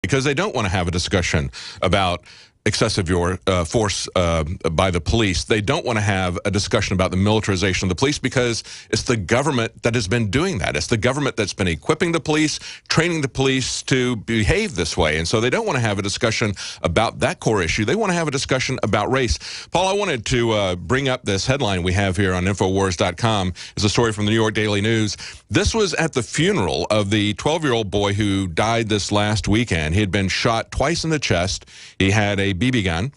because they don't want to have a discussion about excessive force by the police. They don't want to have a discussion about the militarization of the police because it's the government that has been doing that. It's the government that's been equipping the police, training the police to behave this way. And so they don't want to have a discussion about that core issue. They want to have a discussion about race. Paul, I wanted to bring up this headline we have here on Infowars.com. It's a story from the New York Daily News. This was at the funeral of the 12-year-old boy who died this last weekend. He had been shot twice in the chest. He had a BB gun.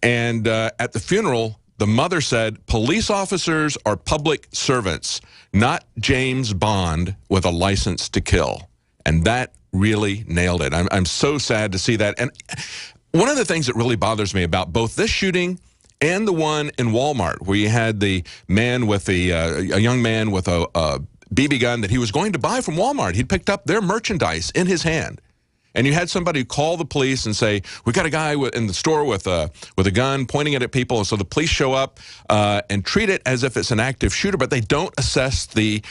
And at the funeral, the mother said, police officers are public servants, not James Bond with a license to kill. And that really nailed it. I'm so sad to see that. And one of the things that really bothers me about both this shooting and the one in Walmart, where you had the man with a young man with a BB gun that he was going to buy from Walmart. He'd picked up their merchandise in his hand. And you had somebody call the police and say, we got a guy in the store with a gun pointing it at people. And so the police show up and treat it as if it's an active shooter, but they don't assess the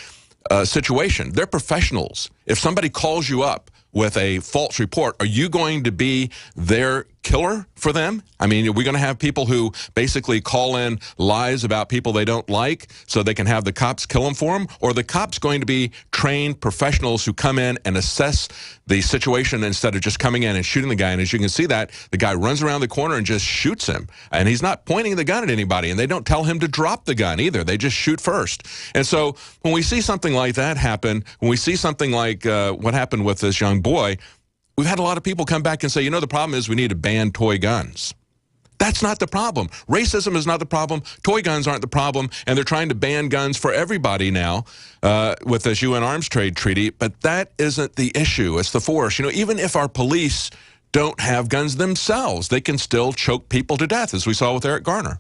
situation. They're professionals. If somebody calls you up with a false report, are you going to be their killer for them? I mean, are we going to have people who basically call in lies about people they don't like so they can have the cops kill them for them? Or are the cops going to be trained professionals who come in and assess the situation instead of just coming in and shooting the guy? And as you can see that, the guy runs around the corner and just shoots him. And he's not pointing the gun at anybody, and they don't tell him to drop the gun either. They just shoot first. And so when we see something like that happen, when we see something like what happened with this young boy, we've had a lot of people come back and say, you know, the problem is we need to ban toy guns. That's not the problem. Racism is not the problem. Toy guns aren't the problem. And they're trying to ban guns for everybody now with this UN arms trade treaty. But that isn't the issue. It's the force. You know, even if our police don't have guns themselves, they can still choke people to death, as we saw with Eric Garner.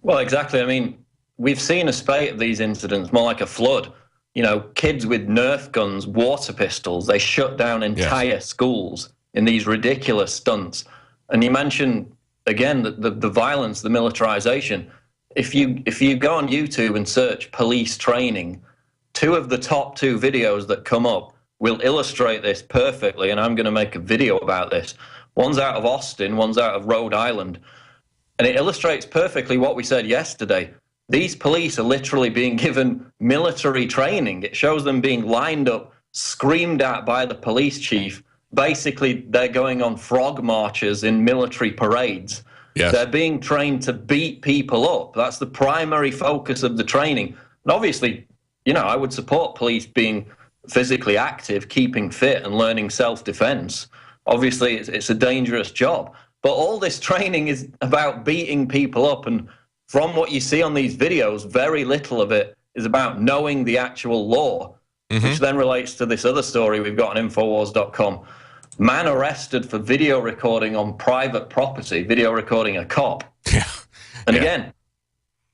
Well, exactly. I mean, we've seen a spate of these incidents, more like a flood. You know, kids with Nerf guns, water pistols, they shut down entire schools in these ridiculous stunts. And you mentioned, again, the violence, the militarization. If you go on YouTube and search police training, two of the top two videos that come up will illustrate this perfectly, and I'm going to make a video about this. One's out of Austin, one's out of Rhode Island, and it illustrates perfectly what we said yesterday. These police are literally being given military training. It shows them being lined up, screamed at by the police chief. Basically, they're going on frog marches in military parades. Yes. They're being trained to beat people up. That's the primary focus of the training. And obviously, you know, I would support police being physically active, keeping fit, and learning self-defense. Obviously, it's a dangerous job. But all this training is about beating people up, and from what you see on these videos, very little of it is about knowing the actual law, which then relates to this other story we've got on Infowars.com. Man arrested for video recording on private property, video recording a cop. Yeah. And again,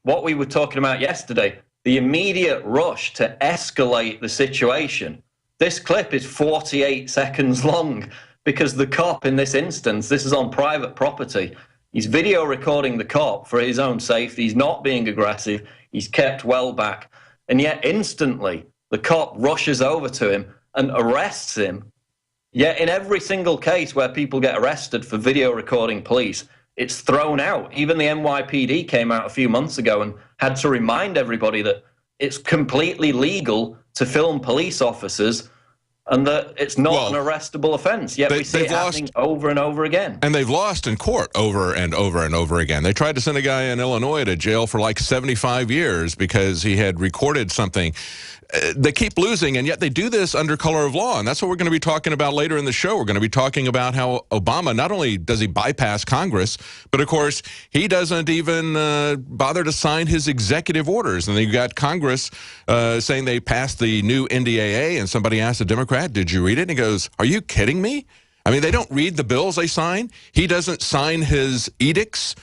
what we were talking about yesterday, the immediate rush to escalate the situation. This clip is 48 seconds long because the cop in this instance, this is on private property, he's video recording the cop for his own safety. He's not being aggressive. He's kept well back. And yet instantly, the cop rushes over to him and arrests him. Yet in every single case where people get arrested for video recording police, it's thrown out. Even the NYPD came out a few months ago and had to remind everybody that it's completely legal to film police officers and that it's not an arrestable offense. Yet we see it happening over and over again. And they've lost in court over and over and over again. They tried to send a guy in Illinois to jail for like 75 years because he had recorded something. They keep losing, and yet they do this under color of law. And that's what we're going to be talking about later in the show. We're going to be talking about how Obama, not only does he bypass Congress, but of course, he doesn't even bother to sign his executive orders. And then you got Congress saying they passed the new NDAA, and somebody asked a Democrat, did you read it? And he goes, are you kidding me? I mean, they don't read the bills they sign. He doesn't sign his edicts.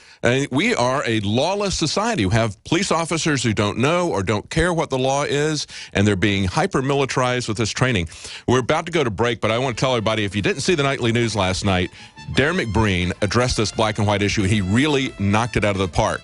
We are a lawless society. We have police officers who don't know or don't care what the law is, and they're being hyper-militarized with this training. We're about to go to break, but I want to tell everybody, if you didn't see the nightly news last night, Darren McBreen addressed this black and white issue. He really knocked it out of the park.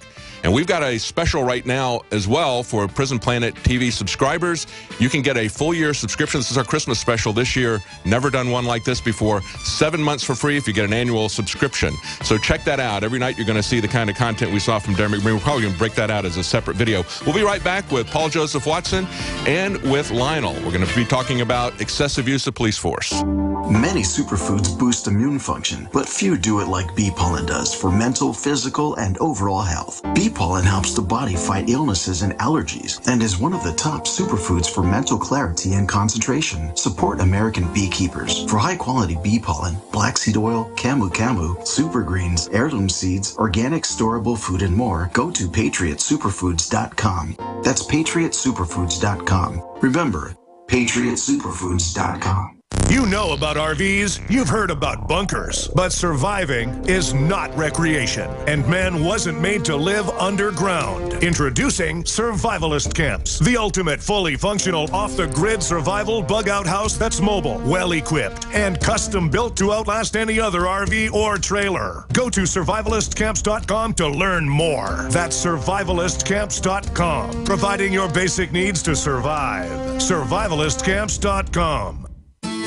And we've got a special right now as well for Prison Planet TV subscribers. You can get a full year subscription. This is our Christmas special this year. Never done one like this before. 7 months for free if you get an annual subscription. So check that out. Every night you're going to see the kind of content we saw from Darren McBreen. We're probably going to break that out as a separate video. We'll be right back with Paul Joseph Watson and with Lionel. We're going to be talking about excessive use of police force. Many superfoods boost immune function, but few do it like bee pollen does for mental, physical, and overall health. Bee pollen helps the body fight illnesses and allergies and is one of the top superfoods for mental clarity and concentration. Support American beekeepers. For high-quality bee pollen, black seed oil, camu camu, super greens, heirloom seeds, organic storable food, and more, go to PatriotSuperfoods.com. That's PatriotSuperfoods.com. Remember, PatriotSuperfoods.com. You know about RVs, you've heard about bunkers, but surviving is not recreation, and man wasn't made to live underground. Introducing Survivalist Camps, the ultimate fully functional off-the-grid survival bug-out house that's mobile, well-equipped, and custom-built to outlast any other RV or trailer. Go to survivalistcamps.com to learn more. That's survivalistcamps.com, providing your basic needs to survive. Survivalistcamps.com.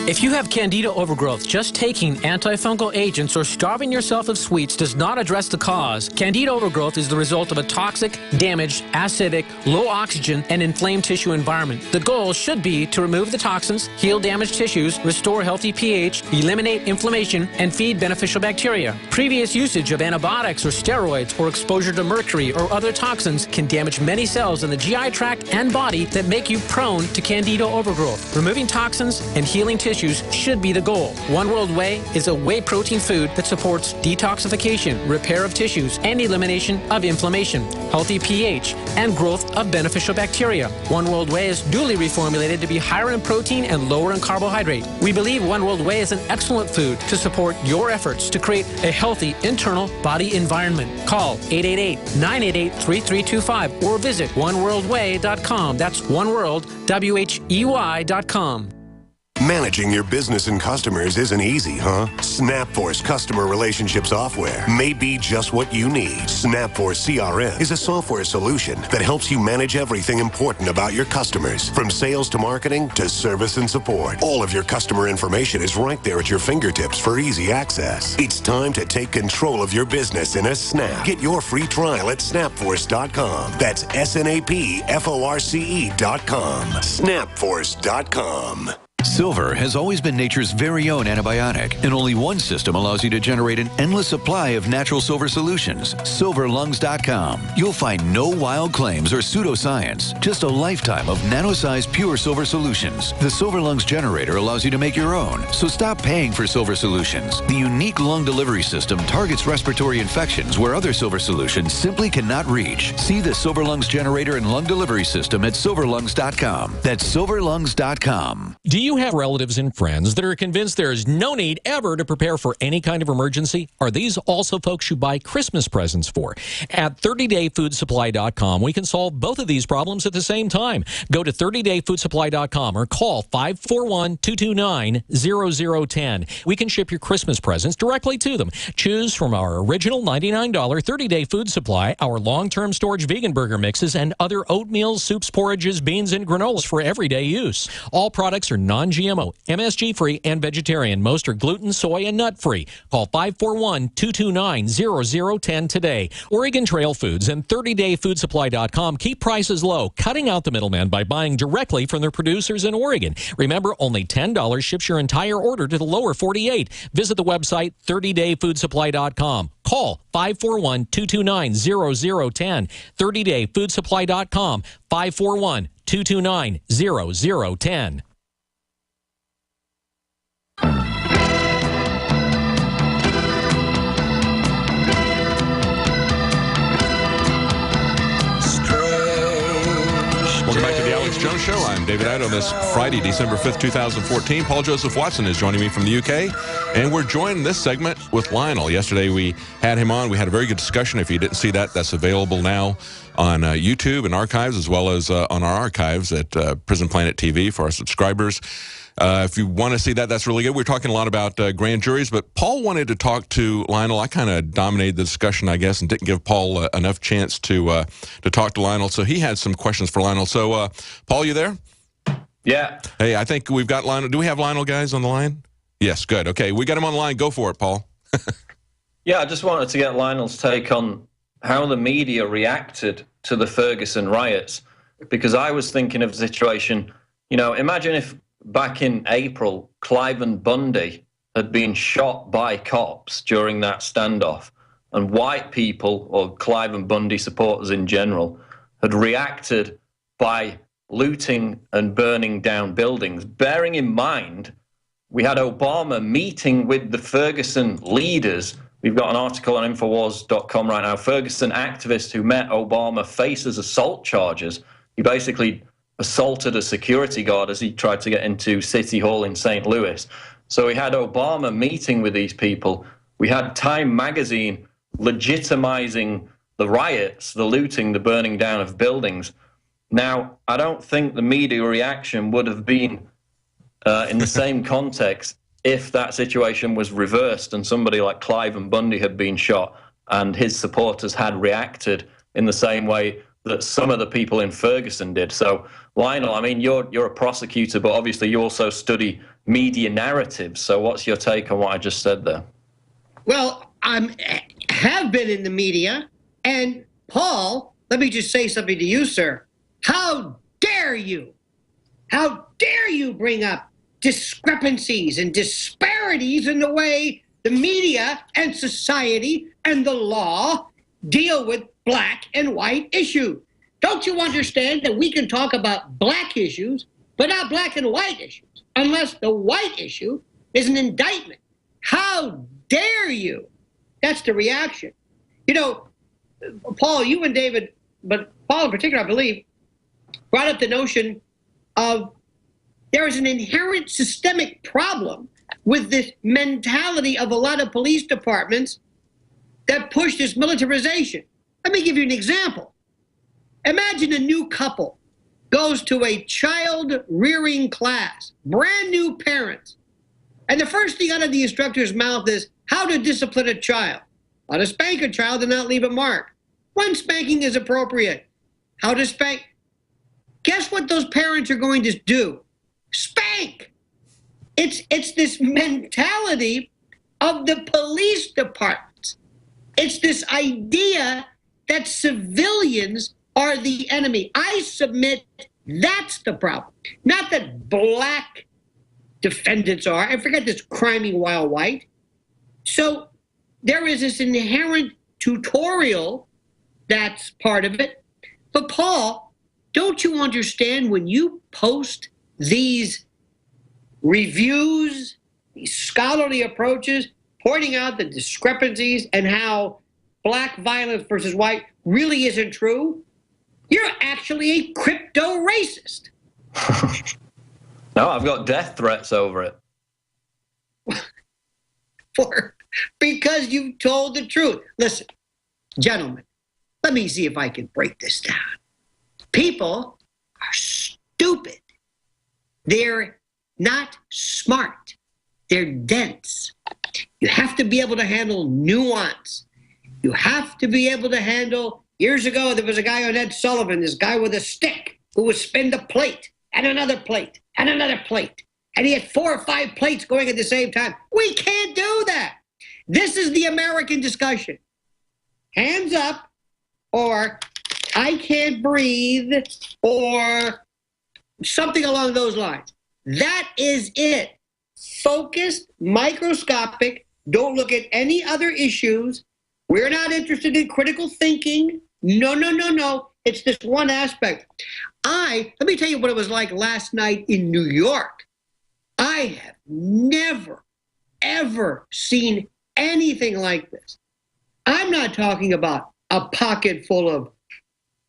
If you have candida overgrowth, just taking antifungal agents or starving yourself of sweets does not address the cause. Candida overgrowth is the result of a toxic, damaged, acidic, low oxygen, and inflamed tissue environment. The goal should be to remove the toxins, heal damaged tissues, restore healthy pH, eliminate inflammation, and feed beneficial bacteria. Previous usage of antibiotics or steroids or exposure to mercury or other toxins can damage many cells in the GI tract and body that make you prone to candida overgrowth. Removing toxins and healing tissues should be the goal. One World Whey is a whey protein food that supports detoxification, repair of tissues, and elimination of inflammation, healthy pH, and growth of beneficial bacteria. One World Whey is duly reformulated to be higher in protein and lower in carbohydrate. We believe One World Whey is an excellent food to support your efforts to create a healthy internal body environment. Call 888-988-3325 or visit oneworldwhey.com. That's oneworldwhey.com. Managing your business and customers isn't easy, huh? SnapForce customer relationship software may be just what you need. SnapForce CRM is a software solution that helps you manage everything important about your customers, from sales to marketing to service and support. All of your customer information is right there at your fingertips for easy access. It's time to take control of your business in a snap. Get your free trial at snapforce.com. That's SNAPFORCE.com. Snapforce.com. Silver has always been nature's very own antibiotic, and only one system allows you to generate an endless supply of natural silver solutions. SilverLungs.com. You'll find no wild claims or pseudoscience, just a lifetime of nano-sized pure silver solutions. The Silver Lungs generator allows you to make your own, so stop paying for silver solutions. The unique lung delivery system targets respiratory infections where other silver solutions simply cannot reach. See the Silver Lungs generator and lung delivery system at SilverLungs.com. That's SilverLungs.com. Do you have relatives and friends that are convinced there is no need ever to prepare for any kind of emergency? Are these also folks you buy Christmas presents for? At 30dayfoodsupply.com, we can solve both of these problems at the same time. Go to 30dayfoodsupply.com or call 541-229-0010. We can ship your Christmas presents directly to them. Choose from our original $99 30-day food supply, our long-term storage vegan burger mixes, and other oatmeal, soups, porridges, beans, and granolas for everyday use. All products are non-GMO, MSG-free, and vegetarian. Most are gluten, soy, and nut-free. Call 541-229-0010 today. Oregon Trail Foods and 30dayfoodsupply.com keep prices low, cutting out the middleman by buying directly from their producers in Oregon. Remember, only $10 ships your entire order to the lower 48. Visit the website 30dayfoodsupply.com. Call 541-229-0010. 30dayfoodsupply.com. 541-229-0010. Welcome back to the Alex Jones Show. I'm David Ide on this Friday, December 5th, 2014. Paul Joseph Watson is joining me from the UK, and we're joining this segment with Lionel. Yesterday we had him on. We had a very good discussion. If you didn't see that, that's available now on YouTube and archives, as well as on our archives at Prison Planet TV for our subscribers. If you want to see that, that's really good. We're talking a lot about grand juries, but Paul wanted to talk to Lionel. I kind of dominated the discussion, I guess, and didn't give Paul enough chance to talk to Lionel. So he had some questions for Lionel. So, Paul, you there? Yeah. Hey, I think we've got Lionel. Do we have Lionel, guys, on the line? Yes, good. Okay, we got him on the line. Go for it, Paul. Yeah, I just wanted to get Lionel's take on how the media reacted to the Ferguson riots, because I was thinking of the situation, imagine if back in April, Cliven Bundy had been shot by cops during that standoff, and white people, or Cliven Bundy supporters in general, had reacted by looting and burning down buildings. Bearing in mind, we had Obama meeting with the Ferguson leaders. We've got an article on Infowars.com right now. Ferguson activist who met Obama faces assault charges. He basically assaulted a security guard as he tried to get into City Hall in St. Louis. So we had Obama meeting with these people. We had Time magazine legitimizing the riots, the looting, the burning down of buildings. Now, I don't think the media reaction would have been in the same context if that situation was reversed and somebody like Cliven Bundy had been shot and his supporters had reacted in the same way that some of the people in Ferguson did. So, Lionel, I mean, you're a prosecutor, but obviously you also study media narratives. So what's your take on what I just said there? Well, I have been in the media, and Paul, let me just say something to you, sir. How dare you? How dare you bring up discrepancies and disparities in the way the media and society and the law deal with black and white issues? Don't you understand that we can talk about black issues, but not black and white issues, unless the white issue is an indictment? How dare you? That's the reaction. Paul, you and David, but Paul in particular, I believe, brought up the notion of there is an inherent systemic problem with this mentality of a lot of police departments that push this militarization. Let me give you an example. Imagine a new couple goes to a child rearing class, brand new parents, and the first thing out of the instructor's mouth is how to discipline a child, how to spank a child and not leave a mark, when spanking is appropriate, how to spank. Guess what those parents are going to do? Spank. It's this mentality of the police departments. It's this idea that civilians are the enemy. I submit that's the problem. Not that black defendants are. I forget this crimey wild white. So there is this inherent tutorial that's part of it. But Paul, don't you understand when you post these reviews, these scholarly approaches, pointing out the discrepancies and how black violence versus white really isn't true, you're actually a crypto racist. No, I've got death threats over it. Because you told the truth. Listen, gentlemen, let me see if I can break this down. People are stupid. They're not smart. They're dense. You have to be able to handle nuance. You have to be able to handle, years ago, there was a guy on Ed Sullivan, this guy with a stick who would spin the plate and another plate and another plate. And he had 4 or 5 plates going at the same time. We can't do that. This is the American discussion. Hands up, or I can't breathe, or something along those lines. That is it. Focused, microscopic, don't look at any other issues. We're not interested in critical thinking. No, no, no, no. It's this one aspect. Let me tell you what it was like last night in New York. I have never, ever seen anything like this. I'm not talking about a pocket full of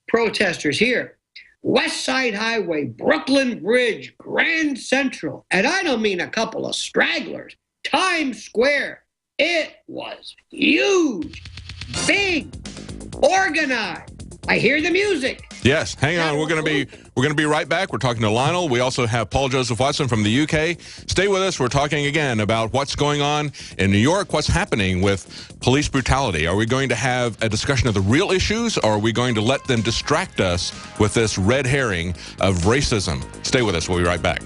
protesters here. West Side Highway, Brooklyn Bridge, Grand Central, and I don't mean a couple of stragglers. Times Square, it was huge, big, organized. I hear the music. Yes, hang on. We're going to be right back. We're talking to Lionel. We also have Paul Joseph Watson from the UK. Stay with us. We're talking again about what's going on in New York, what's happening with police brutality. Are we going to have a discussion of the real issues, or are we going to let them distract us with this red herring of racism? Stay with us. We'll be right back.